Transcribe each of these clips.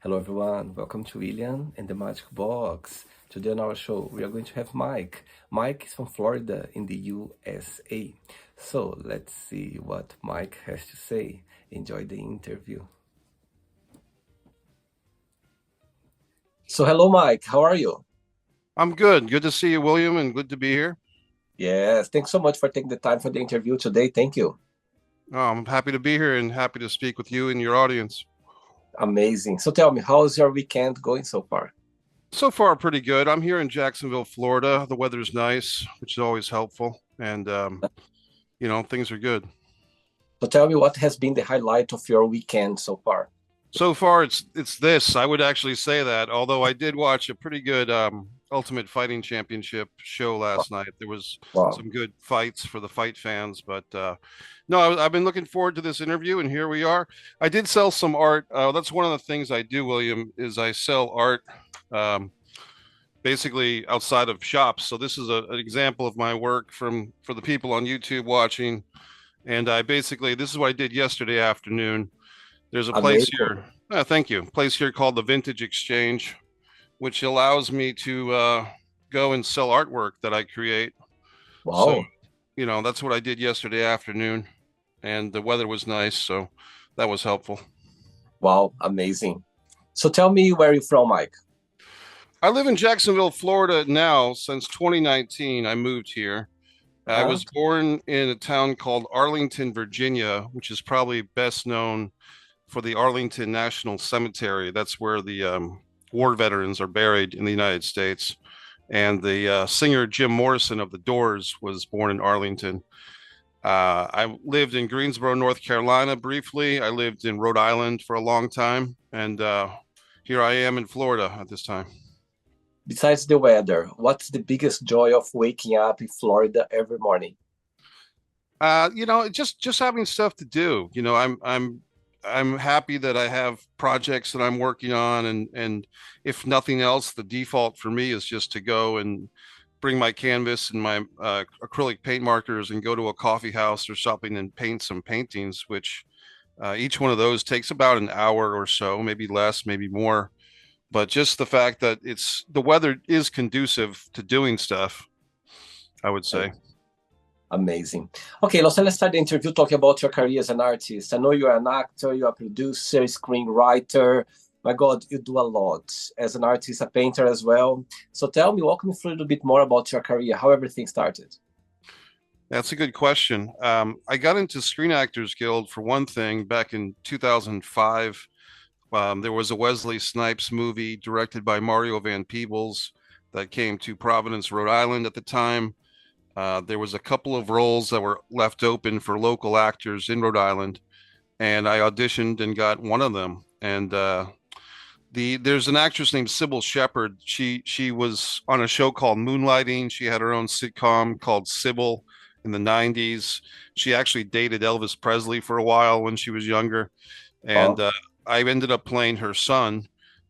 Hello everyone, welcome to William and the Magic Box. Today on our show, we are going to have Mike. Mike is from Florida in the USA. So let's see what Mike has to say. Enjoy the interview. So hello Mike, how are you? I'm good. Good to see you, William, and good to be here. Yes, thanks so much for taking the time for the interview today. Thank you. I'm happy to be here and happy to speak with you and your audience. Amazing. So tell me, how's your weekend going so far? So far, pretty good. I'm here in Jacksonville, Florida. The weather's nice, which is always helpful, and things are good. So tell me what has been the highlight of your weekend so far? So far, it's this. I would actually say that, although I did watch a pretty good Ultimate Fighting Championship show last night. There was Wow, some good fights for the fight fans, but no, I've been looking forward to this interview, and here we are. I did sell some art. That's one of the things I do, William, is I sell art um, basically outside of shops. So this is an example of my work for the people on YouTube watching. And this is what I did yesterday afternoon. There's a place amazing. here. Thank you. Place here called the Vintage Exchange, which allows me to go and sell artwork that I create. So, Wow, that's what I did yesterday afternoon, and the weather was nice, so that was helpful. wow, amazing. So tell me where you're from, Mike. I live in Jacksonville, Florida now since 2019. I moved here. I Uh-huh. was born in a town called Arlington, Virginia, which is probably best known for the Arlington National Cemetery. That's where the war veterans are buried in the United States. And the singer Jim Morrison of the Doors was born in Arlington. I lived in Greensboro, North Carolina briefly. I lived in Rhode Island for a long time. And here I am in Florida at this time. Besides the weather, what's the biggest joy of waking up in Florida every morning? Just having stuff to do. I'm happy that I have projects that I'm working on, and if nothing else, the default for me is just to go and bring my canvas and my acrylic paint markers and go to a coffee house or something and paint some paintings, which each one of those takes about an hour or so, maybe less, maybe more. But just the fact that the weather is conducive to doing stuff, I would say. Amazing. Okay, let's start the interview talking about your career as an artist. I know you're an actor, you're a producer, screenwriter. My God, you do a lot as an artist, a painter as well. So tell me, walk me through a little bit more about your career, how everything started. That's a good question. I got into Screen Actors Guild for one thing back in 2005. There was a Wesley Snipes movie directed by Mario Van Peebles that came to Providence, Rhode Island at the time. There was a couple of roles that were left open for local actors in Rhode Island, and I auditioned and got one of them. And there's an actress named Sybil Shepherd. She was on a show called Moonlighting. She had her own sitcom called Sybil in the 90s. She actually dated Elvis Presley for a while when she was younger, and Oh, I ended up playing her son.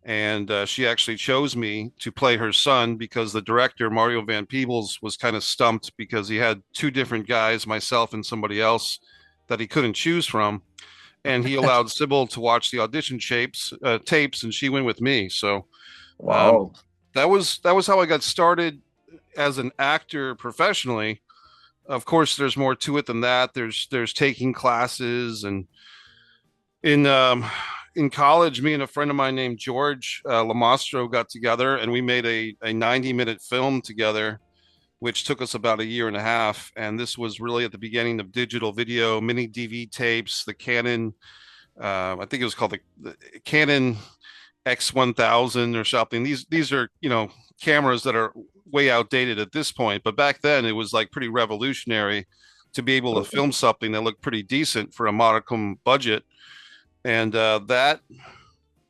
And she actually chose me to play her son because the director, Mario Van Peebles, was kind of stumped because he had two different guys, myself and somebody else, that he couldn't choose from. And he allowed Sybil to watch the audition tapes, and she went with me. So um, wow. that was how I got started as an actor professionally. Of course, there's more to it than that. There's taking classes, and in in college, me and a friend of mine named George Lamastro got together, and we made a 90-minute film together, which took us about a year and a half. And this was really at the beginning of digital video, mini DV tapes, the Canon. I think it was called the Canon X1000 or something. These are cameras that are way outdated at this point, but back then it was like pretty revolutionary to be able to film something that looked pretty decent for a modicum budget. And that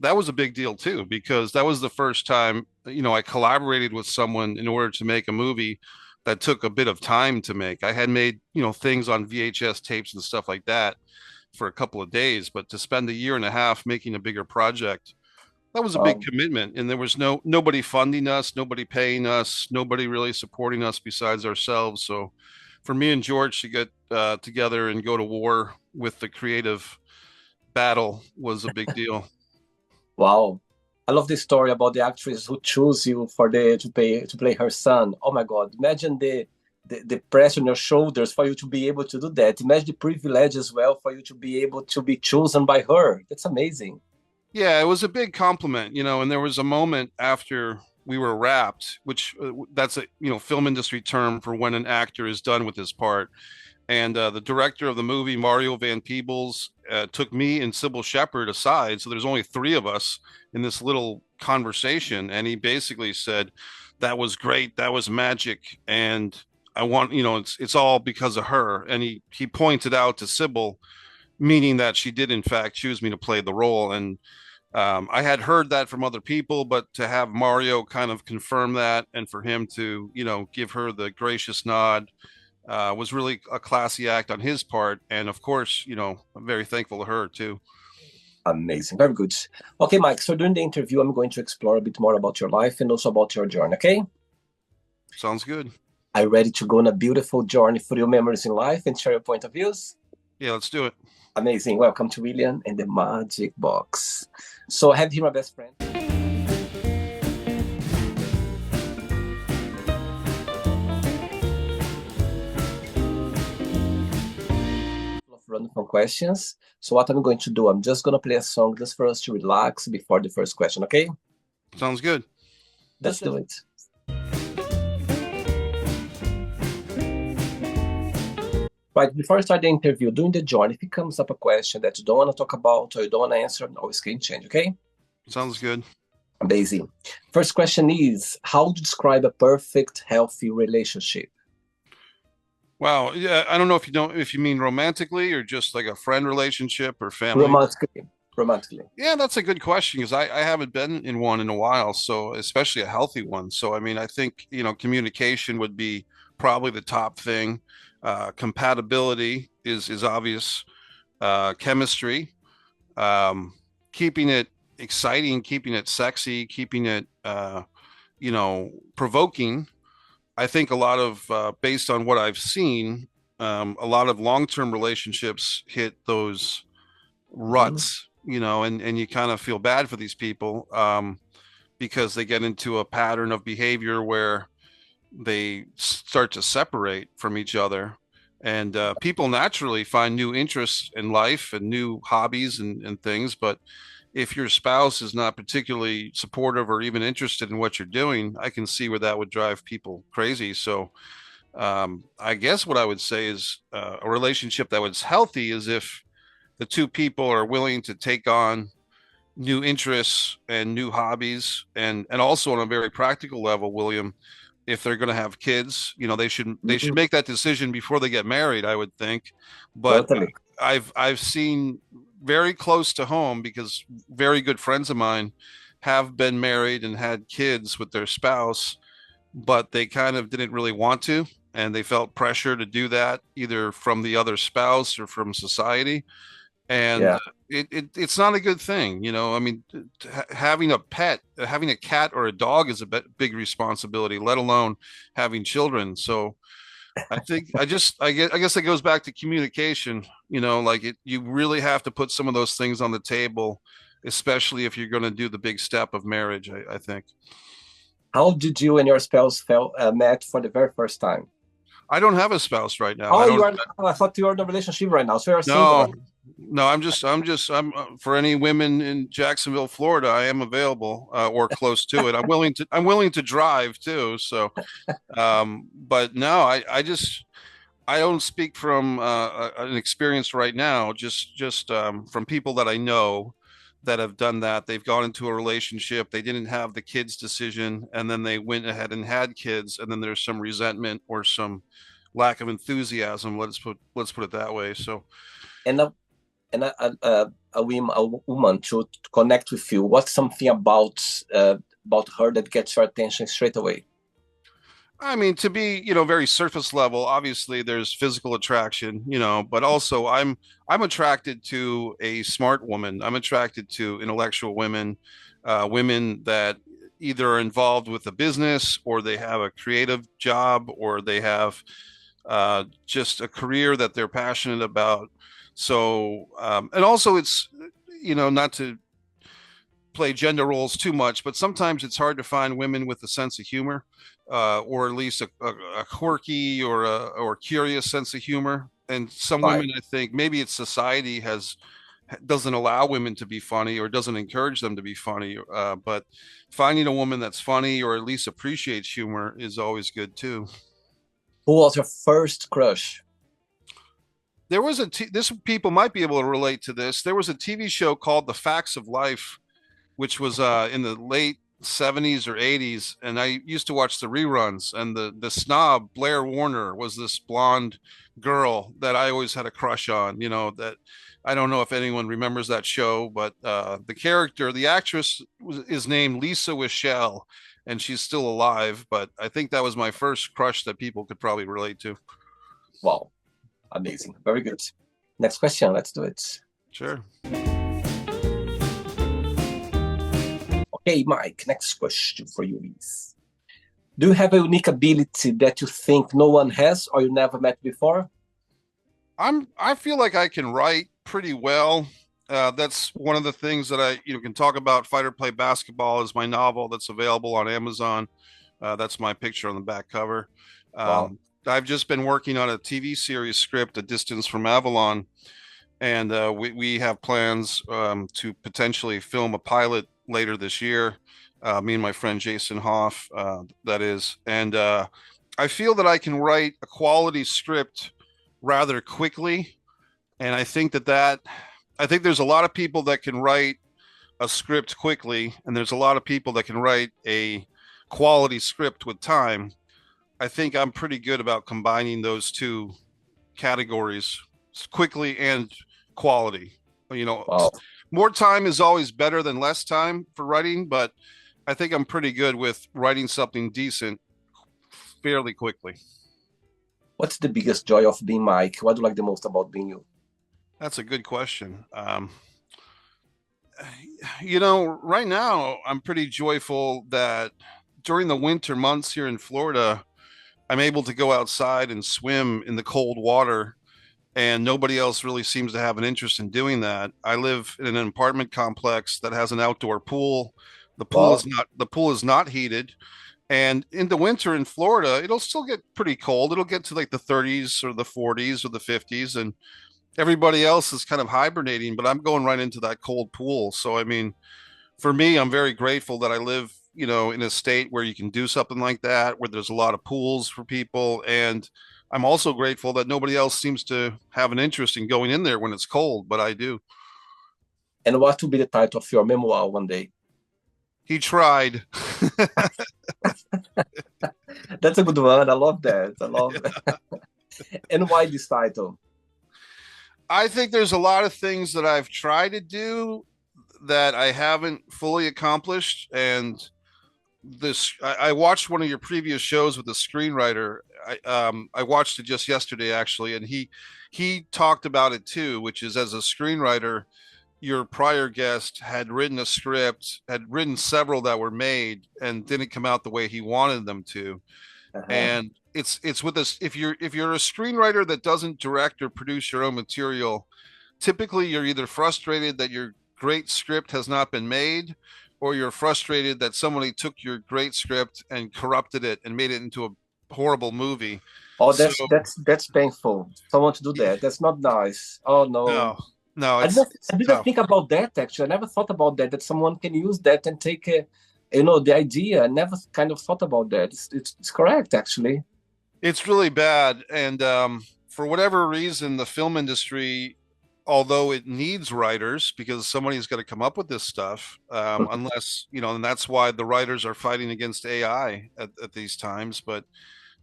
was a big deal too, because that was the first time I collaborated with someone in order to make a movie that took a bit of time to make. I had made things on VHS tapes and stuff like that for a couple of days, but to spend a year and a half making a bigger project, that was a big Wow. commitment. And there was nobody funding us, nobody paying us, nobody really supporting us besides ourselves. So for me and George to get together and go to war with the creative battle was a big deal. Wow. I love the story about the actress who chose you for the to play her son. Oh my God! Imagine the pressure on your shoulders for you to be able to do that. Imagine the privilege as well for you to be able to be chosen by her. That's amazing. Yeah, it was a big compliment, and there was a moment after we were wrapped, which that's a film industry term for when an actor is done with his part. And the director of the movie, Mario Van Peebles, took me and Sybil Shepherd aside. So there's only three of us in this little conversation. And he basically said, "That was great. That was magic. And I want, it's all because of her." And he pointed out to Sybil, meaning that she did, in fact, choose me to play the role. And I had heard that from other people, but to have Mario kind of confirm that and for him to, give her the gracious nod was really a classy act on his part. And of course, I'm very thankful to her too. Amazing. Very good. Okay, Mike. So during the interview, I'm going to explore a bit more about your life and also about your journey. Okay. Sounds good. Are you ready to go on a beautiful journey through your memories in life and share your point of views? Yeah, let's do it. Amazing. Welcome to William and the Magic Box. So I have here my best friend. Run from questions. So what I'm going to do, I'm just going to play a song just for us to relax before the first question, okay? Sounds good. Let's do it. Right, before I start the interview, during the journey, if it comes up a question that you don't want to talk about or you don't want to answer, always can change, okay? Sounds good. Amazing. First question is, how do you describe a perfect, healthy relationship? Wow. Yeah, I don't know if you mean romantically or just like a friend relationship or family. Romantically. Yeah, that's a good question because I haven't been in one in a while, so especially a healthy one. So I mean, I think communication would be probably the top thing. Compatibility is obvious. Chemistry, um, keeping it exciting, keeping it sexy, keeping it provoking. I think a lot of based on what I've seen, a lot of long-term relationships hit those ruts, and you kind of feel bad for these people because they get into a pattern of behavior where they start to separate from each other. And people naturally find new interests in life and new hobbies and things. But if your spouse is not particularly supportive or even interested in what you're doing, I can see where that would drive people crazy. So I guess what I would say is a relationship that was healthy is if the two people are willing to take on new interests and new hobbies and also on a very practical level, William, if they're going to have kids, they should make that decision before they get married, I would think. But Totally. I've seen very close to home because very good friends of mine have been married and had kids with their spouse, but they kind of didn't really want to, and they felt pressure to do that either from the other spouse or from society. And Yeah. it's not a good thing, I mean, having a pet, having a cat or a dog is a big responsibility, let alone having children. So I think I guess it goes back to communication, like you really have to put some of those things on the table, especially if you're going to do the big step of marriage, I think. How did you and your spouse met for the very first time? I don't have a spouse right now. I Oh, you don't. are. I thought you were in a relationship right now, so you're single No, right no, I'm for any women in Jacksonville, Florida, I am available or close to it. I'm willing to drive too. So, but no, I don't speak from an experience right now. Just from people that I know that have done that. They've gone into a relationship. They didn't have the kids decision, and then they went ahead and had kids, and then there's some resentment or some lack of enthusiasm. Let's put it that way. So and a woman to connect with you. What's something about her that gets your attention straight away? I mean, to be, very surface level, obviously there's physical attraction, but also I'm attracted to a smart woman. I'm attracted to intellectual women, women that either are involved with a business or they have a creative job or they have just a career that they're passionate about. So, and also it's, not to play gender roles too much, but sometimes it's hard to find women with a sense of humor, or at least a quirky or curious sense of humor. And some Right. women, I think, maybe it's society doesn't allow women to be funny or doesn't encourage them to be funny. But finding a woman that's funny or at least appreciates humor is always good too. Who was your first crush? There was this people might be able to relate to this. There was a TV show called The Facts of Life, which was in the late 70s or 80s, and I used to watch the reruns. And the snob Blair Warner was this blonde girl that I always had a crush on. You know, that I don't know if anyone remembers that show, but the actress is named Lisa Wichelle, and she's still alive. But I think that was my first crush that people could probably relate to. Wow, amazing, very good. Next question, let's do it. Sure. Okay, Mike, next question for you is, do you have a unique ability that you think no one has or you never met before? I feel like I can write pretty well. That's one of the things that I can talk about. Fight or Play Basketball is my novel that's available on Amazon. That's my picture on the back cover. Wow. I've just been working on a TV series script, A Distance from Avalon, and we have plans to potentially film a pilot later this year. Me and my friend Jason Hoff, that is, and I feel that I can write a quality script rather quickly, and I think there's a lot of people that can write a script quickly, and there's a lot of people that can write a quality script with time. I think I'm pretty good about combining those two categories, quickly and quality. Wow. More time is always better than less time for writing, but I think I'm pretty good with writing something decent fairly quickly. What's the biggest joy of being Mike? What do you like the most about being you? That's a good question. Right now I'm pretty joyful that during the winter months here in Florida, I'm able to go outside and swim in the cold water, and nobody else really seems to have an interest in doing that. I live in an apartment complex that has an outdoor pool. Wow. The pool is not heated, and in the winter in Florida, it'll still get pretty cold. It'll get to like the 30s or the 40s or the 50s, and everybody else is kind of hibernating, but I'm going right into that cold pool. So I mean, for me, I'm very grateful that I live, in a state where you can do something like that, where there's a lot of pools for people. And I'm also grateful that nobody else seems to have an interest in going in there when it's cold, but I do. And what will be the title of your memoir one day? He tried. That's a good one. I love that. I love that. And why this title? I think there's a lot of things that I've tried to do that I haven't fully accomplished. And I watched one of your previous shows with the screenwriter. I watched it just yesterday actually, and he talked about it too, which is, as a screenwriter, your prior guest had written a script, had written several that were made and didn't come out the way he wanted them to. And it's with this, if you're a screenwriter that doesn't direct or produce your own material, typically you're either frustrated that your great script has not been made, or you're frustrated that somebody took your great script and corrupted it and made it into a horrible movie. Oh, So that's painful. Someone to do that. That's not nice. Oh no. no, I didn't tough. think about that actually. I never thought about that. That someone can use that and take the idea. I never kind of thought about that. It's correct actually. It's really bad. And for whatever reason, the film industry, although it needs writers because somebody's got to come up with this stuff, unless, and that's why the writers are fighting against AI at these times. But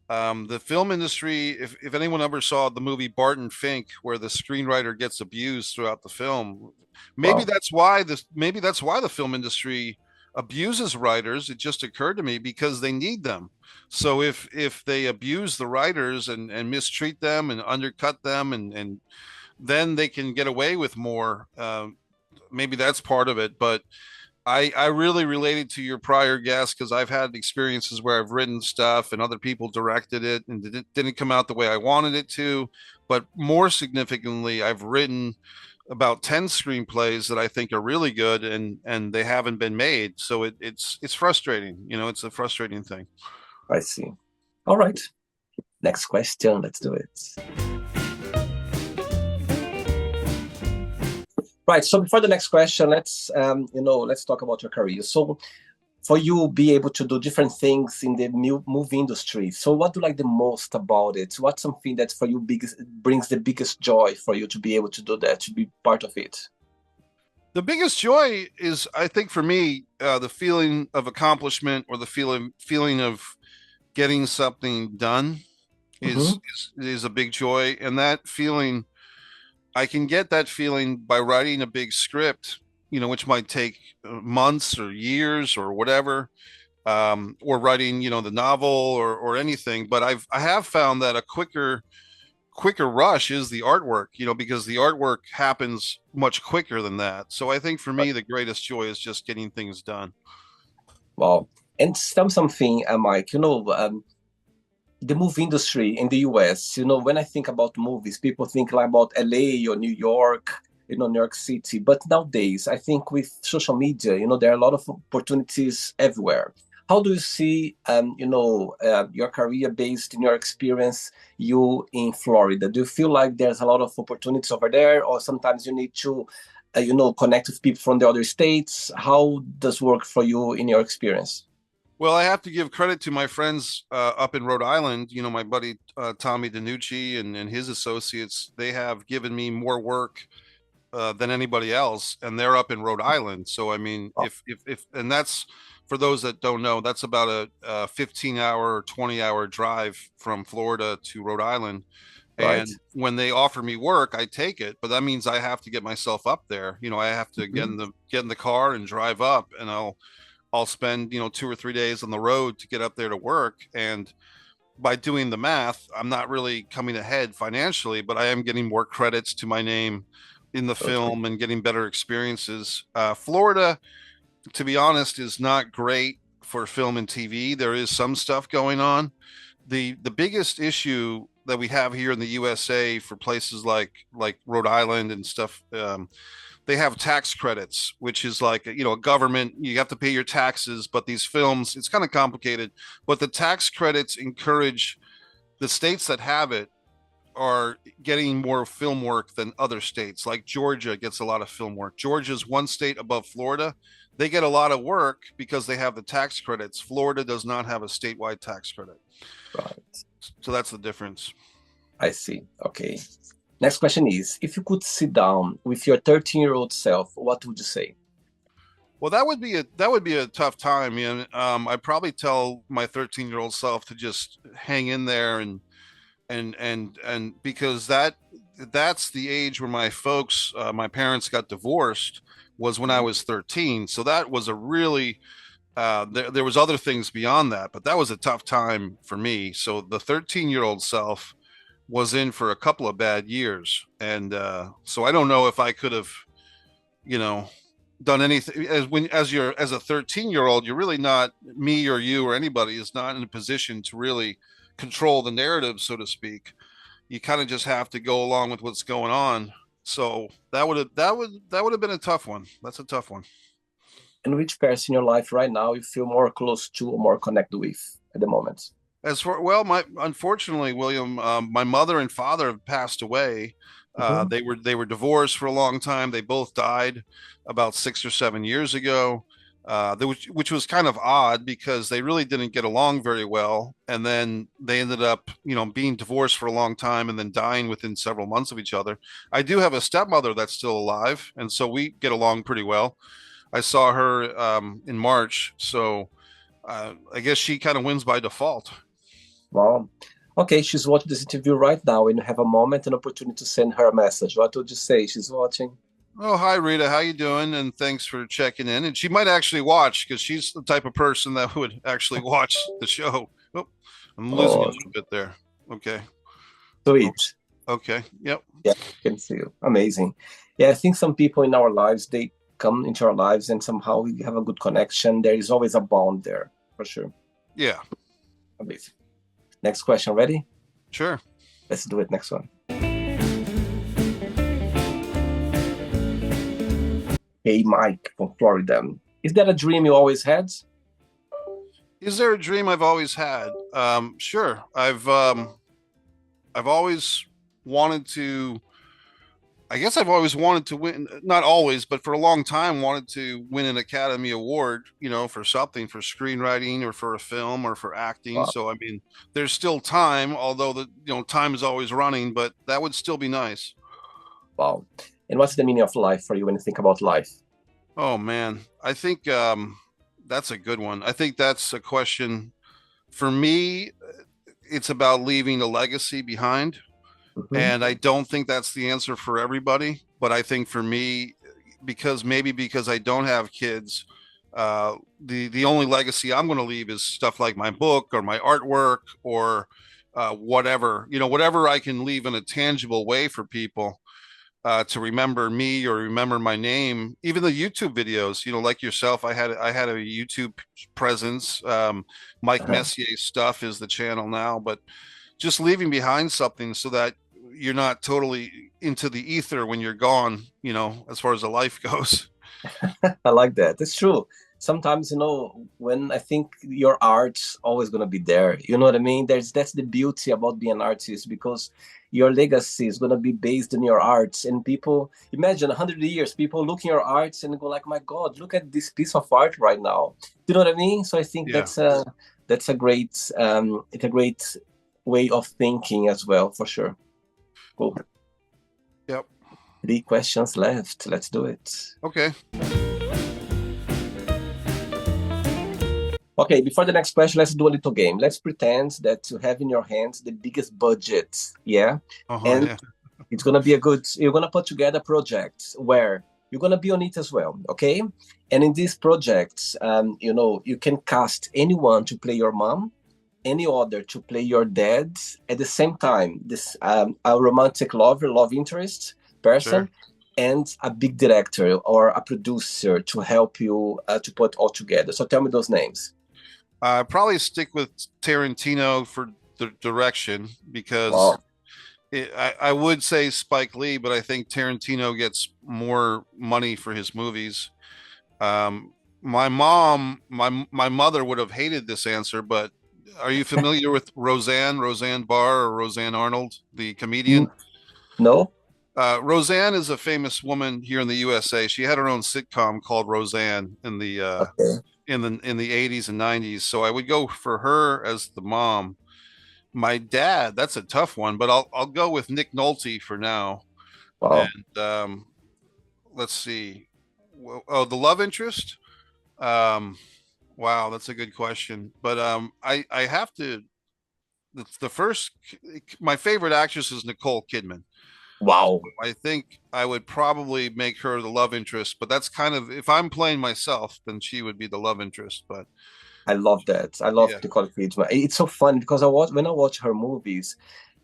the film industry, if anyone ever saw the movie Barton Fink, where the screenwriter gets abused throughout the film, maybe Wow. that's why the film industry abuses writers. It just occurred to me because they need them. So if they abuse the writers and mistreat them and undercut them, and then they can get away with more. Maybe that's part of it, but I really related to your prior guest because I've had experiences where I've written stuff and other people directed it and it didn't come out the way I wanted it to. But more significantly, I've written about 10 screenplays that I think are really good, and they haven't been made. So it's frustrating. It's a frustrating thing. I see. All right. Next question. Let's do it. Right. So before the next question, let's talk about your career. So for you be able to do different things in the movie industry. So what do you like the most about it? What's something that for you brings the biggest joy for you to be able to do that, to be part of it? The biggest joy is, I think, for me, the feeling of accomplishment, or the feeling of getting something done is, Mm-hmm. is a big joy. And that feeling, I can get that feeling by writing a big script, which might take months or years or whatever, or writing, the novel, or anything. But I have found that a quicker rush is the artwork, because the artwork happens much quicker than that. So I think for me, the greatest joy is just getting things done. Wow. And tell me something, Mike, the movie industry in the US, when I think about movies, people think like about LA or New York, New York City. But nowadays, I think with social media, there are a lot of opportunities everywhere. How do you see, your career based in your experience, you in Florida? Do you feel like there's a lot of opportunities over there, or sometimes you need to, connect with people from the other states? How does it work for you in your experience? Well, I have to give credit to my friends up in Rhode Island. My buddy Tommy DiNucci and his associates. They have given me more work than anybody else, and they're up in Rhode Island. So I mean, Oh, if and that's, for those that don't know, that's about a 15-hour or 20-hour drive from Florida to Rhode Island. right. And when they offer me work, I take it, but that means I have to get myself up there. I have to Mhm. get in the car and drive up, and I'll spend 2 or 3 days on the road to get up there to work. And by doing the math, I'm not really coming ahead financially, but I am getting more credits to my name in the Totally. film and getting better experiences. Florida, to be honest, is not great for film and TV. There is some stuff going on. The biggest issue that we have here in the USA for places like Rhode Island and stuff, they have tax credits, which is like, a government, you have to pay your taxes, but these films, it's kind of complicated, but the tax credits encourage the states that have it are getting more film work than other states. Like Georgia gets a lot of film work. Georgia's one state above Florida. They get a lot of work because they have the tax credits. Florida does not have a statewide tax credit. Right. So that's the difference. I see. Okay. Next question is, if you could sit down with your 13-year-old self, what would you say? Well, that would be a tough time. I'd probably tell my 13-year-old self to just hang in there, and because that's the age where my parents got divorced, was when I Mhm. was 13. So that was a really there was other things beyond that, but that was a tough time for me. So the 13-year-old self was in for a couple of bad years, and so I don't know if I could have, you know, done anything. As a 13-year-old, you're really not, me or you or anybody is not in a position to really control the narrative, so to speak. You kind of just have to go along with what's going on. So that would have been a tough one. That's a tough one. And which person in your life right now you feel more close to or more connected with at the moment? As for, well, my unfortunately, William, my mother and father have passed away. Mhm. They were divorced for a long time. They both died about 6 or 7 years ago, which was kind of odd because they really didn't get along very well. And then they ended up, being divorced for a long time and then dying within several months of each other. I do have a stepmother that's still alive, and so we get along pretty well. I saw her in March, so I guess she kind of wins by default. Well, okay, she's watching this interview right now and you have a moment and opportunity to send her a message. What would you say? She's watching. Oh, hi Rita, how you doing? And thanks for checking in. And she might actually watch, because she's the type of person that would actually watch the show. Oh, I'm losing you a Oh, little bit there. Okay. Oh, sweet. okay. Yep. Yeah, I can see you. Amazing. Yeah, I think some people in our lives, they come into our lives and somehow we have a good connection. There is always a bond there, for sure. Yeah. Amazing. Next question, ready? Sure. Let's do it. Next one. Hey, Mike from Florida. Is that a dream you always had? Is there a dream I've always had? Sure. I've always wanted to. I guess I've always wanted to win. Not always, but for a long time, wanted to win an Academy Award. For something, for screenwriting, or for a film, or for acting. Wow. So I mean, there's still time. Although time is always running, but that would still be nice. Wow. And what's the meaning of life for you when you think about life? Oh man, I think that's a good one. I think that's a question for me. It's about leaving a legacy behind. Mhm. And I don't think that's the answer for everybody. But I think for me, because I don't have kids, the only legacy I'm going to leave is stuff like my book or my artwork or whatever, whatever I can leave in a tangible way for people to remember me or remember my name. Even the YouTube videos, like yourself, I had a YouTube presence. Mike Uh-huh. Messier stuff is the channel now, but just leaving behind something so that you're not totally into the ether when you're gone, as far as the life goes. I like that. It's true. Sometimes, when I think your art's always gonna be there. You know what I mean? That's the beauty about being an artist because your legacy is gonna be based on your arts. And people imagine 100 years, people look in your arts and go like, "My God, look at this piece of art right now." You know what I mean? So I think Yeah. that's a great it's a great way of thinking as well, for sure. Cool. Yep. 3 questions left. Let's do it. Okay. Okay, before the next question, let's do a little game. Let's pretend that you have in your hands the biggest budget, yeah? Oh And yeah. it's gonna be you're gonna put together a project where you're gonna be on it as well, okay? And in this project, you can cast anyone to play your mom, any other to play your dad at the same time. This a romantic lover, love interest Sure. person, and a big director or a producer to help you to put all together. So tell me those names. I probably stick with Tarantino for the direction because Wow. I would say Spike Lee, but I think Tarantino gets more money for his movies. My mother would have hated this answer, but are you familiar with Roseanne Barr, or Roseanne Arnold, the comedian? No? Roseanne is a famous woman here in the USA. She had her own sitcom called Roseanne Okay. in the 80s and 90s. So I would go for her as the mom. My dad, that's a tough one, but I'll go with Nick Nolte for now. Wow. And let's see. Oh, the love interest. Um, wow, that's a good question. But I have to. The first, my favorite actress is Nicole Kidman. Wow. I think I would probably make her the love interest, but that's kind of, if I'm playing myself, then she would be the love interest. But I love that. I love yeah, Nicole Kidman. It's so fun because when I watch her movies,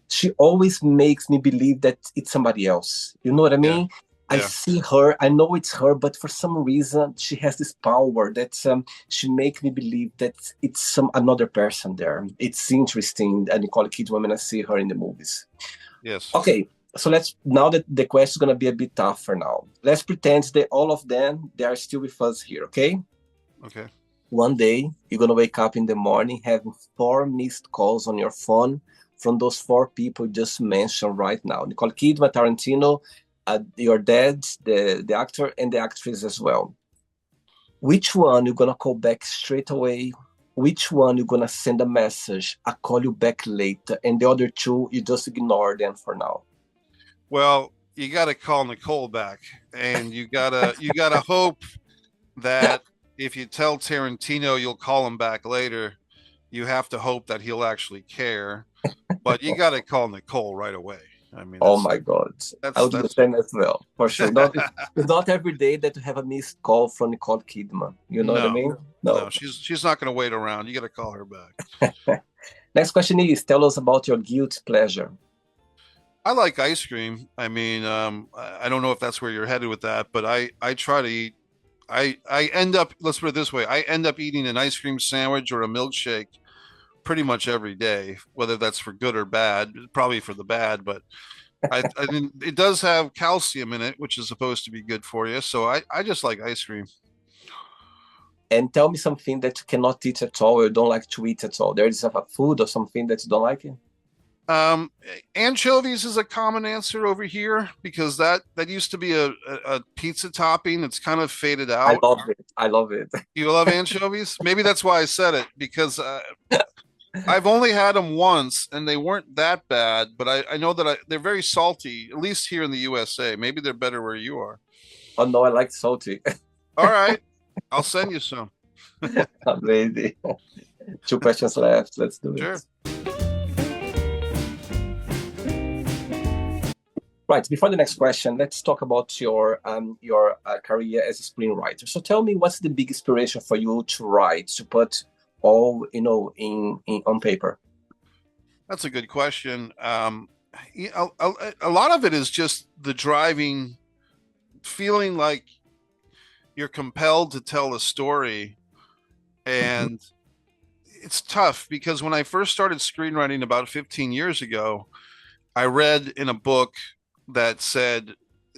she always makes me believe that it's somebody else. You know what I yeah, mean? I yeah, see her, I know it's her, but for some reason she has this power that she makes me believe that it's some another person there. It's interesting, Nicole Kidman when I see her in the movies. yes. Okay, so let's now that the question is gonna be a bit tougher now. Let's pretend that all of them they are still with us here, okay? Okay. One day you're gonna wake up in the morning having 4 missed calls on your phone from those 4 people just mentioned right now. Nicole Kidman, Tarantino, your dad, the actor, and the actress as well. Which one you're gonna call back straight away? Which one you're gonna send a message? I call you back later, and the other two you just ignore them for now. Well, you got to call Nicole back, and you gotta hope that if you tell Tarantino you'll call him back later, you have to hope that he'll actually care. But you got to call Nicole right away. I mean, Oh my God. I that's would do the that's same as well, for sure. It's not every day that you have a missed call from Nicole Kidman. You know what I no, mean? no. No. She's not going to wait around. You got to call her back. Next question is tell us about your guilty pleasure. I like ice cream. I mean, I don't know if that's where you're headed with that, but I try to eat. I end up, let's put it this way, I end up eating an ice cream sandwich or a milkshake pretty much every day, whether that's for good or bad. Probably for the bad, but I mean, it does have calcium in it, which is supposed to be good for you. So I just like ice cream. And tell me something that you cannot eat at all, or you don't like to eat at all. There is a food or something that you don't like? Um, Anchovies is a common answer over here because that used to be a pizza topping. It's kind of faded I out. love it. I love it. You love anchovies? Maybe that's why I said it because I've only had them once and they weren't that bad, but I know that they're very salty, at least here in the USA. Maybe they're better where you are. Oh no, I like salty. All right, I'll send you some. Amazing. Two questions left. Let's do Sure. it. Right. Before the next question, let's talk about your career as a screenwriter. So tell me, what's the big inspiration for you to write, to put all in on paper? That's a good question. A lot of it is just the driving, feeling like you're compelled to tell a story. Mhm. And it's tough because when I first started screenwriting about 15 years ago, I read in a book that said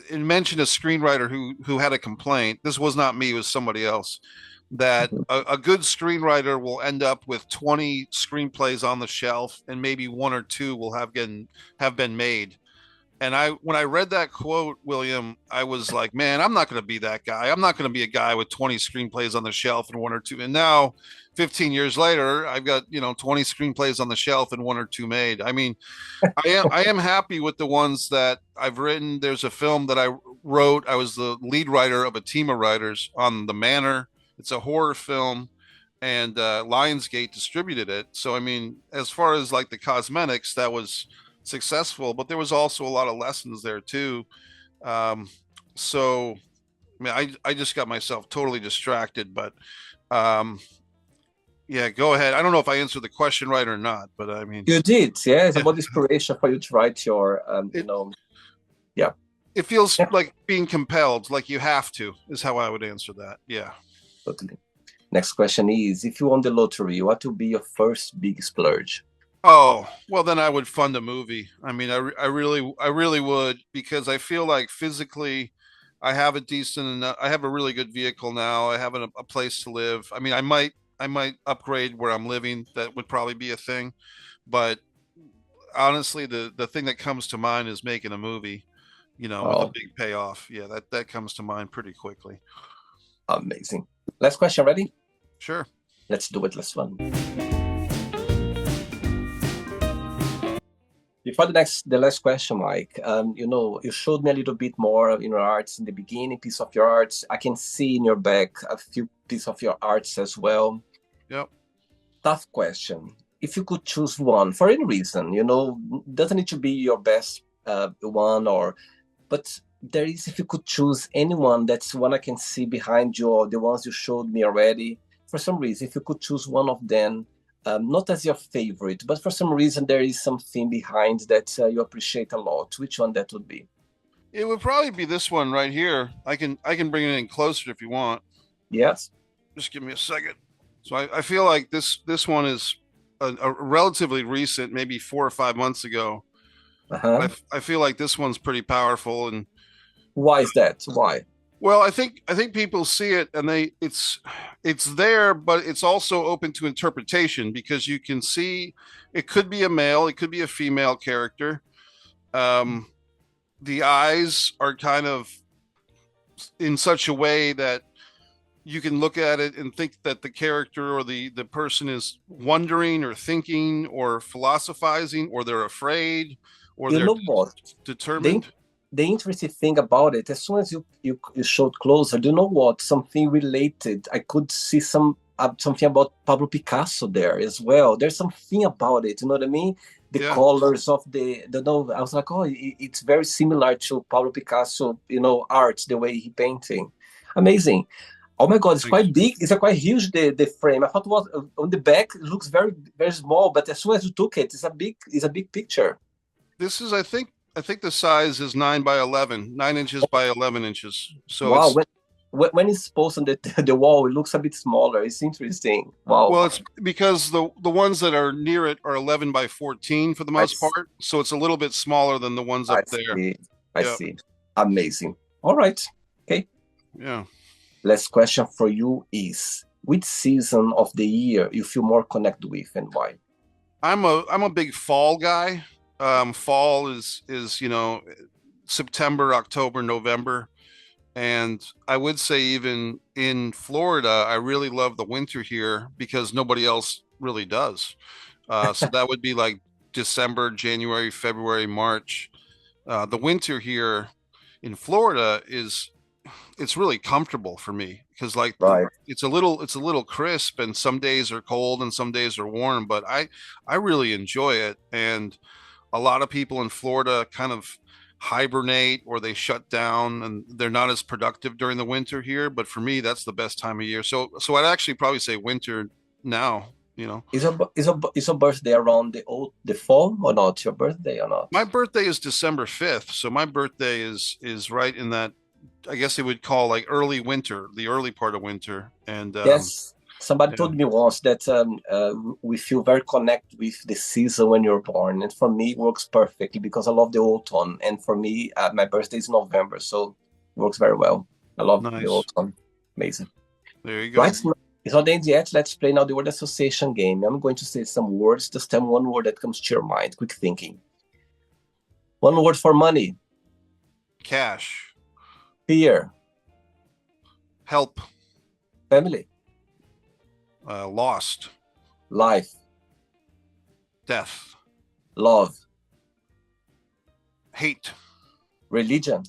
it mentioned a screenwriter who had a complaint. This was not me, it was somebody else. That Mhm. a good screenwriter will end up with 20 screenplays on the shelf, and maybe one or two will have been made. And when I read that quote, William, I was like, man, I'm not going to be that guy. I'm not going to be a guy with 20 screenplays on the shelf and one or two. And now, 15 years later, I've got 20 screenplays on the shelf and one or two made. I mean, I am happy with the ones that I've written. There's a film that I wrote. I was the lead writer of a team of writers on The Manor. It's a horror film, and Lionsgate distributed it. So I mean, as far as like the cosmetics, that was successful, but there was also a lot of lessons there too. Um, so I mean, I just got myself totally distracted, but um, yeah, go ahead. I don't know if I answered the question right or not, but I mean, You did, yeah. It's yeah, about inspiration for you to write your, it yeah. it feels Yeah, like being compelled, like you have to, is how I would answer that. Yeah. totally. Next question is, if you won the lottery, what will be your first big splurge? Oh, well, then I would fund a movie. I mean, I really would because I feel like physically, I have a decent enough, I have a really good vehicle now. I have a place to live. I mean, I might upgrade where I'm living. That would probably be a thing. But honestly, the thing that comes to mind is making a movie, with a Oh, big payoff. Yeah, that comes to mind pretty quickly. amazing. Last question, ready? Sure. Let's do it. Last one. Before the last question, Mike, you showed me a little bit more in your arts in the beginning, piece of your arts. I can see in your back a few pieces of your arts as well. Yep. Tough question. If you could choose one for any reason, doesn't need to be your best one, but there is, if you could choose anyone, that's one I can see behind you, or the ones you showed me already. For some reason, if you could choose one of them, not as your favorite, but for some reason there is something behind that you appreciate a lot. Which one that would be? It would probably be this one right here. I can bring it in closer if you want. Yes. Just give me a second. So I feel like this one is a relatively recent, maybe 4 or 5 months ago. Uh-huh. I feel like this one's pretty powerful, and Why is that? Why? well, I think people see it and it's there, but it's also open to interpretation because you can see it could be a male, it could be a female character. Um, the eyes are kind of in such a way that you can look at it and think that the character or the person is wondering or thinking or philosophizing or they're afraid or You they're know what? The determined. the interesting thing about it, as soon as you showed closer, do you know what? Something related. I could see something about Pablo Picasso there as well. There's something about it. You know what I mean? The Yeah. colors of the no. I was like, oh, it's very similar to Pablo Picasso. Art, the way he painting. Amazing. Oh my God, it's Thanks. quite big. It's a quite huge the frame. I thought was on the back. It looks very very small, but as soon as you took it, it's a big picture. This is I think the size is 9 by 11, 9 inches by 11 inches. So Wow. it's When when it's posted on the wall, it looks a bit smaller. It's interesting. Wow. Well, it's because the ones that are near it are 11 by 14 for the I, most part, so it's a little bit smaller than the ones I up there. see. I Yeah, see. Amazing. All right. Okay. yeah. Last question for you is which season of the year you feel more connected with and why? I'm a big fall guy. Fall is September, October, November. And I would say even in Florida, I really love the winter here because nobody else really does. So that would be like December, January, February, March. The winter here in Florida is it's really comfortable for me because like Right. it's a little crisp and some days are cold and some days are warm, but I really enjoy it. And a lot of people in Florida kind of hibernate or they shut down and they're not as productive during the winter here. But for me, that's the best time of year. So I'd actually probably say winter now. Is your birthday around the fall or not? Your birthday or not? My birthday is December 5th. So my birthday is right in that, I guess they would call like early winter, the early part of winter. And Yes. Somebody yeah, told me once that we feel very connected with the season when you're born, and for me, it works perfectly because I love the autumn. And for me, my birthday is November, so it works very well. I love the nice. autumn. Amazing. There you Right, go. it's not the end yet. Let's play now the word association game. I'm going to say some words. Just tell me one word that comes to your mind. Quick thinking. One word for money. Cash, Fear. help, Family. lost, Life. death, Love. hate, Religion.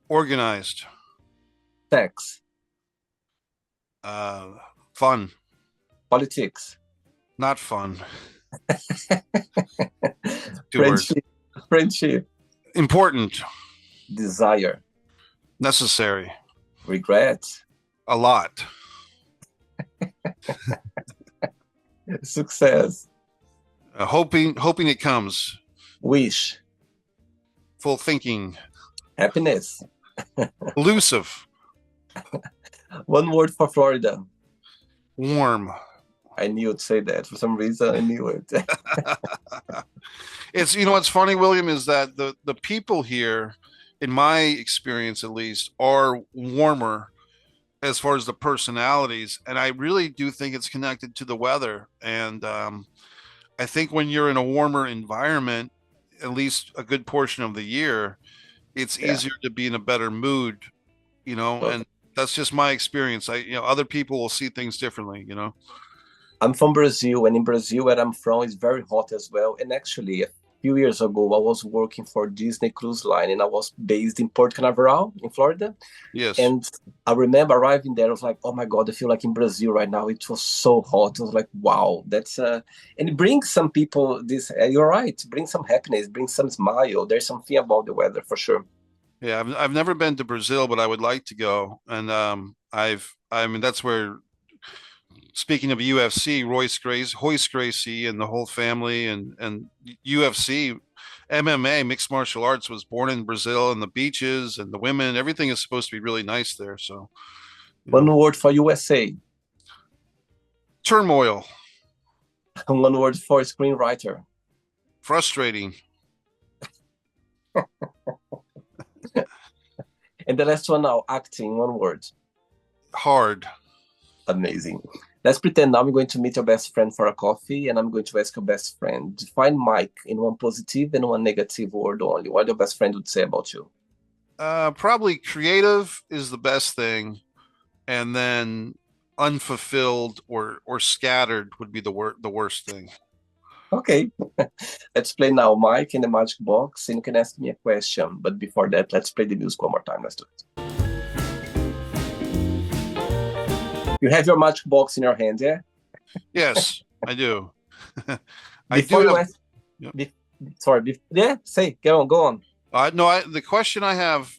organized, Sex. uh, fun, Politics. not fun. Two words. Friendship. Friendship. Important, Desire. necessary, Regret. a lot, Success. hoping it comes, Wish. full thinking, Happiness. elusive, One word for Florida. warm. I knew you'd say that. For some reason, I knew it. It's what's funny, William, is that the people here, in my experience at least, are warmer as far as the personalities, and I really do think it's connected to the weather. And I think when you're in a warmer environment, at least a good portion of the year, it's Yeah. easier to be in a better mood, So and that's just my experience. Other people will see things differently. I'm from Brazil, and in Brazil, where I'm from, it's very hot as well. And actually, a few years ago, I was working for Disney Cruise Line, and I was based in Port Canaveral, in Florida. Yes. And I remember arriving there, I was like, oh my God, I feel like in Brazil right now. It was so hot. I was like, wow, and it brings some people this, you're right, bring some happiness, bring some smile. There's something about the weather for sure. Yeah, I've never been to Brazil, but I would like to go. And I mean that's where, speaking of UFC, Royce Gracie and the whole family and UFC, MMA, mixed martial arts, was born in Brazil, and the beaches and the women, everything is supposed to be really nice there. So, you One know, word for USA, turmoil, one word for screenwriter. frustrating, And the last one now, acting, one word. hard. Amazing. Let's pretend now I'm going to meet your best friend for a coffee and I'm going to ask your best friend. Define Mike in one positive and one negative word only. What your best friend would say about you. Probably creative is the best thing, and then unfulfilled or scattered would be the worst thing. Okay. Let's play now Mike in the magic box and you can ask me a question. But before that, let's play the music one more time. Let's do it. You have your magic box in your hand, yeah? Yes, I do. I Before do you have. ask, Yep. yeah, say, go on. No, the question I have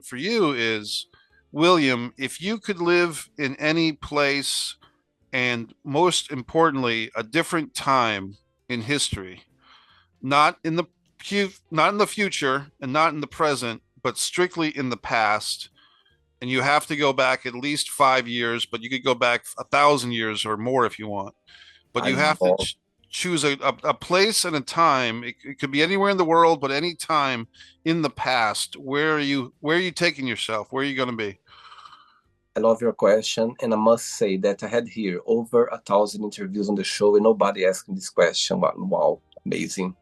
for you is, William, if you could live in any place and most importantly, a different time in history, not in the future and not in the present, but strictly in the past, and you have to go back at least 5 years, but you could go back 1,000 years or more if you want. But I you have to love. choose a place and a time. It could be anywhere in the world, but any time in the past. Where are you taking yourself? Where are you going to be? I love your question, and I must say that I had here over 1,000 interviews on the show, and nobody asked me this question. But wow, amazing!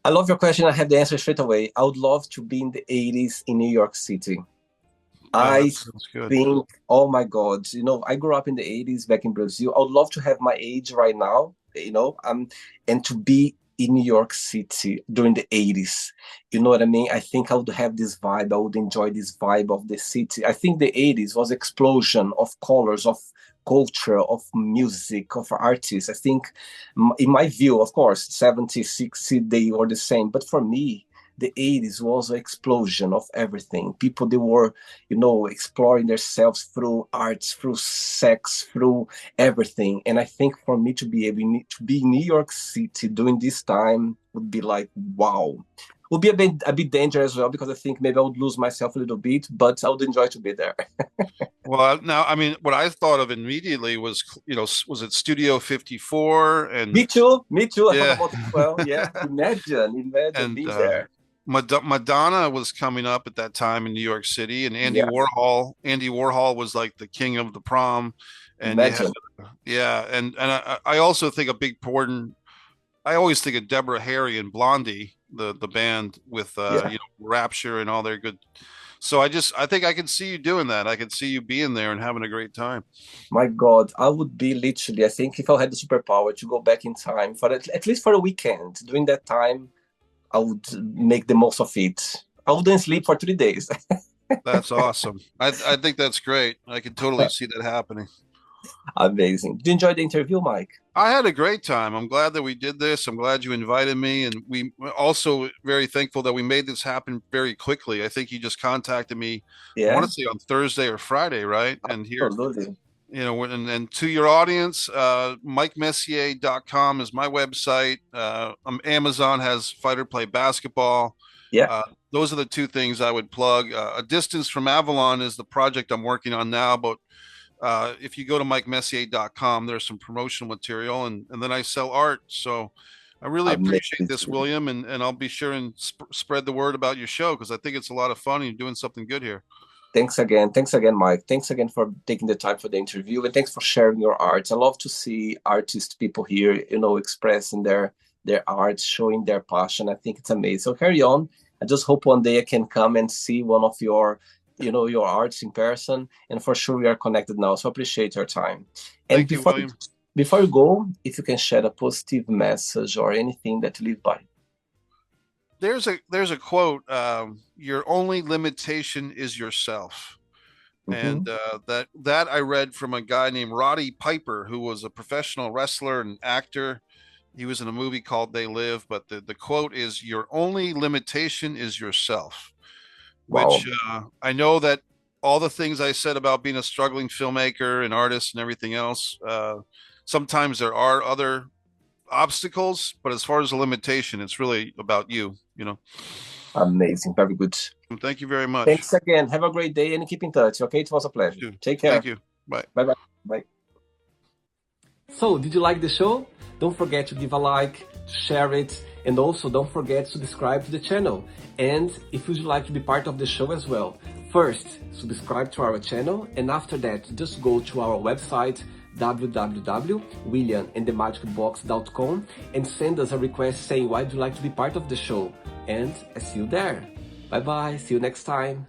I love your question. I have the answer straight away. I would love to be in the 80s in New York City. Oh, I that sounds good. think, oh my God, I grew up in the 80s back in Brazil. I would love to have my age right now, and to be in New York City during the 80s. You know what I mean? I think I would have this vibe. I would enjoy this vibe of the city. I think the 80s was explosion of colors, of culture, of music, of artists. I think, in my view, of course, 70, 60, they were the same. But for me, the 80s was an explosion of everything. People, they were, exploring themselves through arts, through sex, through everything. And I think for me to be able to be in New York City during this time would be like, wow. Would be a bit dangerous as well, because I think maybe I would lose myself a little bit, but I would enjoy to be there. Well, now, I mean, what I thought of immediately was, was it Studio 54? And Me too. Me too. I thought yeah, about it as well. Yeah. Imagine and being there. Madonna was coming up at that time in New York City, and Andy Yeah. Warhol. Andy Warhol was like the king of the prom, and you had, Imagine. yeah, and I also think a big important. I always think of Deborah Harry and Blondie, the band with Yeah. Rapture and all their good. So I think I can see you doing that. I can see you being there and having a great time. My God, I would be literally, I think if I had the superpower to go back in time for at least for a weekend, during that time, I would make the most of it. I wouldn't sleep for 3 days. That's awesome. I think that's great. I can totally see that happening. Amazing. Did you enjoy the interview, Mike? I had a great time. I'm glad that we did this. I'm glad you invited me, and we also very thankful that we made this happen very quickly. I think you just contacted me. I want Yeah, to say on Thursday or Friday, right? And here, absolutely. and to your audience, MikeMessier.com is my website. Amazon has Fighter Play Basketball. Yeah, Uh, those are the two things I would plug. A Distance from Avalon is the project I'm working on now, but if you go to MikeMessier.com, there's some promotional material, and then I sell art. So I really appreciate this, amazing. William, and I'll be sure and spread the word about your show because I think it's a lot of fun and you're doing something good here. Thanks again. Thanks again, Mike. Thanks again for taking the time for the interview, and thanks for sharing your art. I love to see artist people here, expressing their art, showing their passion. I think it's amazing. So carry on. I just hope one day I can come and see one of your arts in person. And for sure we are connected now. So appreciate your time. And Thank you, William. before you go, if you can share a positive message or anything that you live by. There's a quote. Your only limitation is yourself. Mm-hmm. And that I read from a guy named Roddy Piper, who was a professional wrestler and actor. He was in a movie called They Live, but the quote is, "Your only limitation is yourself," Wow. which I know that all the things I said about being a struggling filmmaker and artist and everything else, sometimes there are other obstacles, but as far as a limitation, it's really about you. Amazing. Very good. Thank you very much. Thanks again. Have a great day and keep in touch. Okay. It was a pleasure. Take Thank care. you. Bye. Bye-bye. Bye. So, did you like the show? Don't forget to give a like, share it, and also don't forget to subscribe to the channel. And if you'd like to be part of the show as well, first, subscribe to our channel, and after that, just go to our website, www.williamandthemagicbox.com, and send us a request saying why you'd like to be part of the show. And I see you there. Bye-bye. See you next time.